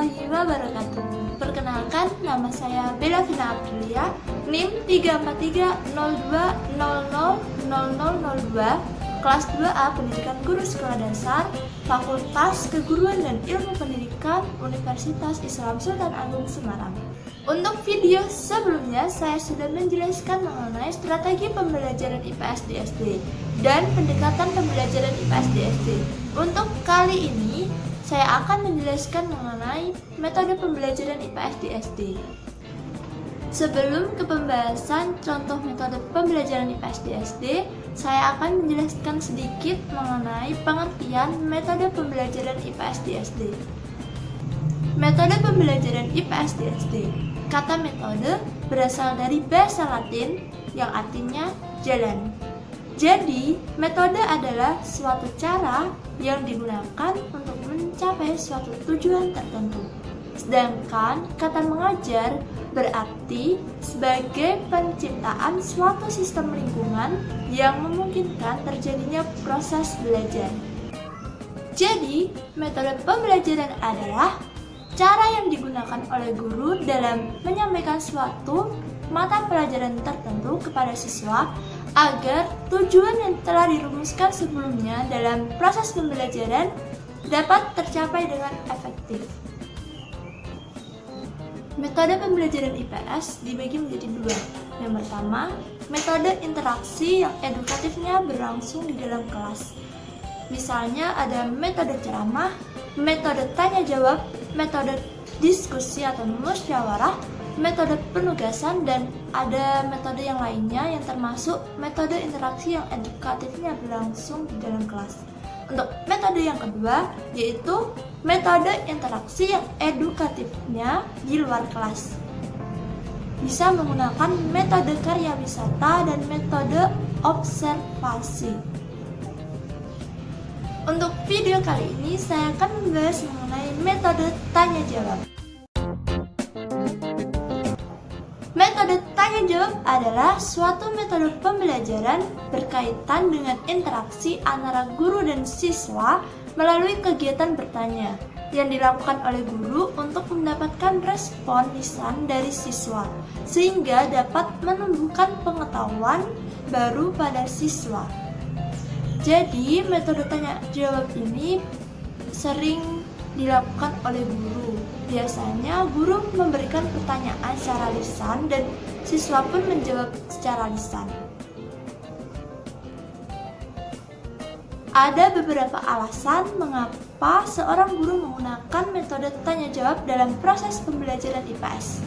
warahmatullahi wabarakatuh. Perkenalkan, nama saya Bella Vina Aprilia, NIM 34302000002, kelas 2A Pendidikan Guru Sekolah Dasar, Fakultas Keguruan dan Ilmu Pendidikan, Universitas Islam Sultan Agung Semarang. Untuk video sebelumnya, saya sudah menjelaskan mengenai strategi pembelajaran IPS di SD dan pendekatan pembelajaran IPS di SD. Untuk kali ini, saya akan menjelaskan mengenai metode pembelajaran IPS di SD. Sebelum ke pembahasan contoh metode pembelajaran IPS di SD, saya akan menjelaskan sedikit mengenai pengertian metode pembelajaran IPS di SD. Metode pembelajaran IPS di SD. Kata metode berasal dari bahasa Latin yang artinya jalan. Jadi, metode adalah suatu cara yang digunakan untuk mencapai suatu tujuan tertentu. Sedangkan kata mengajar berarti sebagai penciptaan suatu sistem lingkungan yang memungkinkan terjadinya proses belajar. Jadi, metode pembelajaran adalah cara yang digunakan oleh guru dalam menyampaikan suatu mata pelajaran tertentu kepada siswa agar tujuan yang telah dirumuskan sebelumnya dalam proses pembelajaran dapat tercapai dengan efektif. Metode pembelajaran IPS dibagi menjadi dua. Yang pertama, metode interaksi yang edukatifnya berlangsung di dalam kelas. Misalnya ada metode ceramah, metode tanya jawab, metode diskusi atau musyawarah, metode penugasan, dan ada metode yang lainnya yang termasuk metode interaksi yang edukatifnya berlangsung di dalam kelas. Untuk metode yang kedua yaitu metode interaksi yang edukatifnya di luar kelas. Bisa menggunakan metode karya wisata dan metode observasi. Untuk video kali ini saya akan membahas mengenai metode tanya jawab. Metode tanya jawab adalah suatu metode pembelajaran berkaitan dengan interaksi antara guru dan siswa melalui kegiatan bertanya yang dilakukan oleh guru untuk mendapatkan respon lisan dari siswa sehingga dapat menumbuhkan pengetahuan baru pada siswa. Jadi, metode tanya jawab ini sering dilakukan oleh guru. Biasanya guru memberikan pertanyaan secara lisan dan siswa pun menjawab secara lisan. Ada beberapa alasan mengapa seorang guru menggunakan metode tanya jawab dalam proses pembelajaran IPS.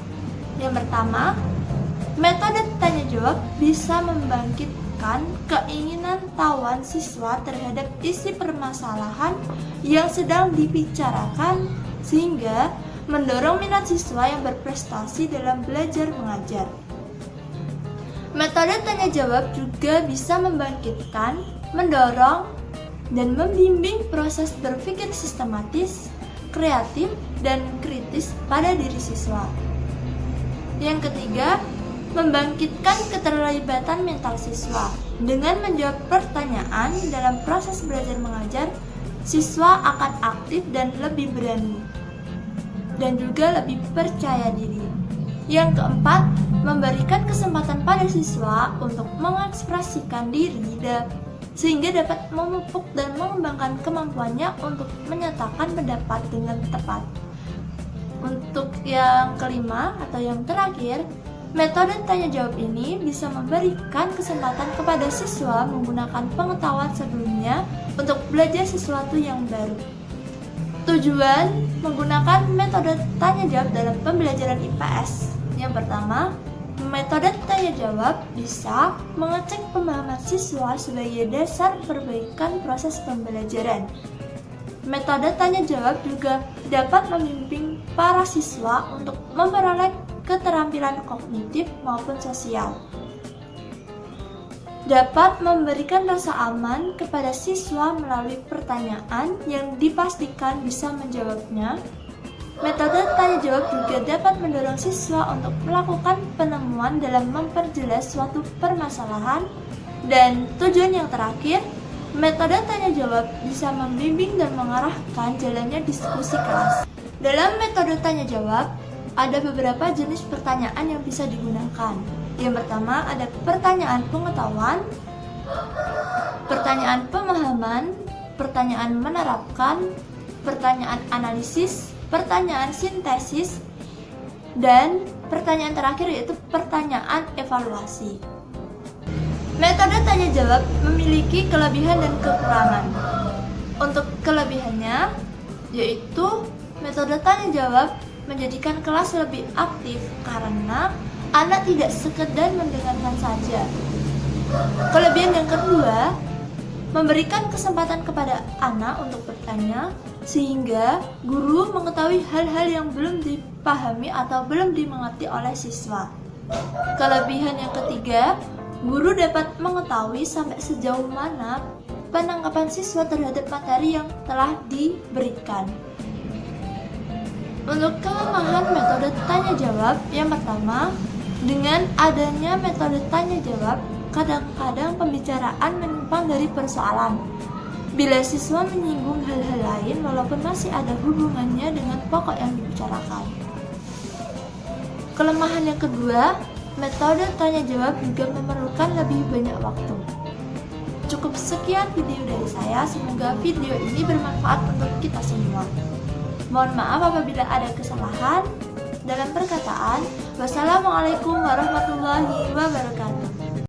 Yang pertama, metode tanya jawab bisa membangkitkan keinginan tahuan siswa terhadap isi permasalahan yang sedang dibicarakan sehingga mendorong minat siswa yang berprestasi dalam belajar mengajar. Metode tanya jawab juga bisa membangkitkan, mendorong, dan membimbing proses berpikir sistematis, kreatif, dan kritis pada diri siswa. Yang ketiga, membangkitkan keterlibatan mental siswa. Dengan menjawab pertanyaan dalam proses belajar mengajar, siswa akan aktif dan lebih berani, dan juga lebih percaya diri. Yang keempat, memberikan kesempatan pada siswa untuk mengekspresikan diri sehingga dapat memupuk dan mengembangkan kemampuannya untuk menyatakan pendapat dengan tepat. Untuk yang kelima atau yang terakhir, metode tanya jawab ini bisa memberikan kesempatan kepada siswa menggunakan pengetahuan sebelumnya untuk belajar sesuatu yang baru. Tujuan menggunakan metode tanya jawab dalam pembelajaran IPS. Yang pertama, metode tanya jawab bisa mengecek pemahaman siswa sebagai dasar perbaikan proses pembelajaran. Metode tanya jawab juga dapat membimbing para siswa untuk memperoleh keterampilan kognitif maupun sosial. Dapat memberikan rasa aman kepada siswa melalui pertanyaan yang dipastikan bisa menjawabnya. Metode tanya jawab juga dapat mendorong siswa untuk melakukan penemuan dalam memperjelas suatu permasalahan. Dan tujuan yang terakhir, metode tanya jawab bisa membimbing dan mengarahkan jalannya diskusi kelas Dalam metode tanya jawab, ada beberapa jenis pertanyaan yang bisa digunakan. Yang pertama ada pertanyaan pengetahuan, pertanyaan pemahaman, pertanyaan menerapkan, pertanyaan analisis, pertanyaan sintesis, dan pertanyaan terakhir yaitu pertanyaan evaluasi. Metode tanya jawab memiliki kelebihan dan kekurangan. Untuk kelebihannya yaitu metode tanya jawab menjadikan kelas lebih aktif karena anak tidak sekedar mendengarkan saja. Kelebihan yang kedua, memberikan kesempatan kepada anak untuk bertanya sehingga guru mengetahui hal-hal yang belum dipahami atau belum dimengerti oleh siswa. Kelebihan yang ketiga, guru dapat mengetahui sampai sejauh mana penangkapan siswa terhadap materi yang telah diberikan. Untuk kelemahan metode tanya jawab, yang pertama, dengan adanya metode tanya jawab, kadang-kadang pembicaraan menyimpang dari persoalan. Bila siswa menyinggung hal-hal lain walaupun masih ada hubungannya dengan pokok yang dibicarakan. Kelemahan yang kedua, metode tanya jawab juga memerlukan lebih banyak waktu. Cukup sekian video dari saya, semoga video ini bermanfaat untuk kita semua. Mohon maaf apabila ada kesalahan dalam perkataan. Wassalamualaikum warahmatullahi wabarakatuh.